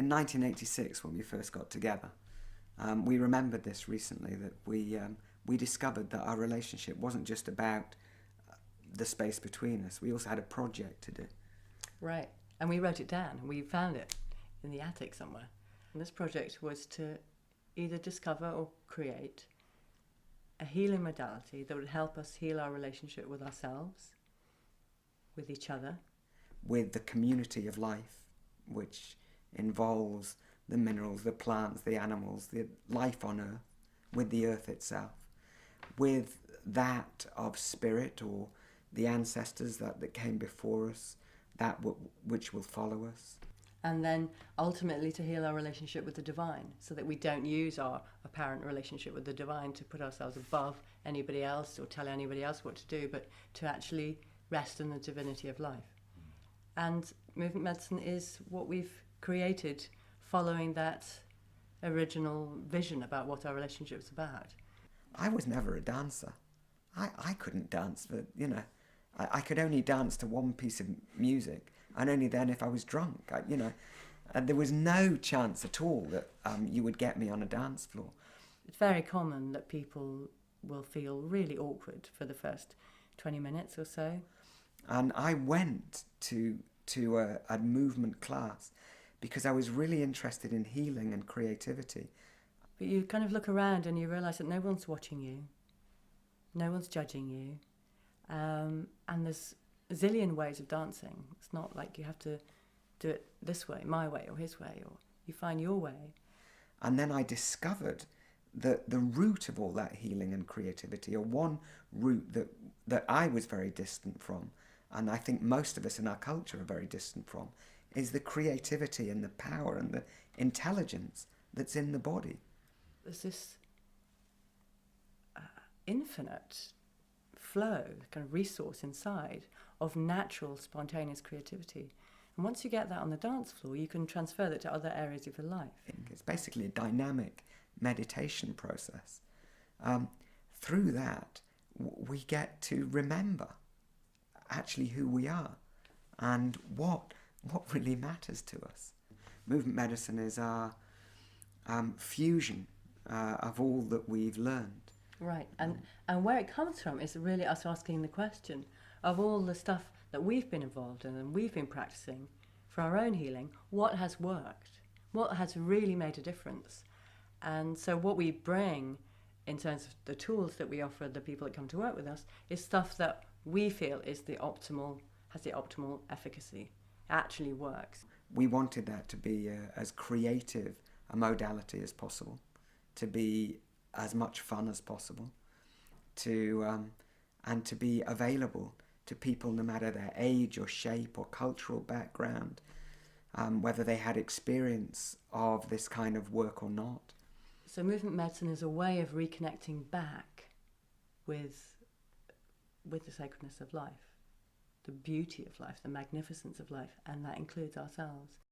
in 1986, when we first got together, we remembered this recently, that we discovered that our relationship wasn't just about the space between us. We also had a project to do. Right. And we wrote it down, and we found it in the attic somewhere. And this project was to either discover or create a healing modality that would help us heal our relationship with ourselves, with each other, with the community of life, which involves the minerals, the plants, the animals, the life on Earth, with the Earth itself, with that of spirit or the ancestors that came before us, which will follow us. And then ultimately to heal our relationship with the divine, so that we don't use our apparent relationship with the divine to put ourselves above anybody else or tell anybody else what to do, but to actually rest in the divinity of life. And movement medicine is what we've created following that original vision about what our relationship's about. I was never a dancer. I couldn't dance, but I could only dance to one piece of music, and only then if I was drunk. And there was no chance at all that you would get me on a dance floor. It's very common that people will feel really awkward for the first 20 minutes or so. And I went to a movement class because I was really interested in healing and creativity. But you kind of look around and you realise that no one's watching you, no one's judging you, and there's a zillion ways of dancing. It's not like you have to do it this way, my way or his way, or you find your way. And then I discovered that the root of all that healing and creativity, or one root that I was very distant from, and I think most of us in our culture are very distant from, is the creativity and the power and the intelligence that's in the body. There's this infinite flow, kind of resource inside of natural, spontaneous creativity. And once you get that on the dance floor, you can transfer that to other areas of your life. It's basically a dynamic meditation process. Through that, we get to remember actually who we are and what really matters to us. Movement medicine is our fusion of all that we've learned. Right, and where it comes from is really us asking the question of all the stuff that we've been involved in and we've been practicing for our own healing, what has worked? What has really made a difference? And so what we bring in terms of the tools that we offer the people that come to work with us is stuff that we feel is has the optimal efficacy, actually works. We wanted that to be as creative a modality as possible, to be as much fun as possible, and to be available to people no matter their age or shape or cultural background, whether they had experience of this kind of work or not. So movement medicine is a way of reconnecting back with the sacredness of life, the beauty of life, the magnificence of life, and that includes ourselves.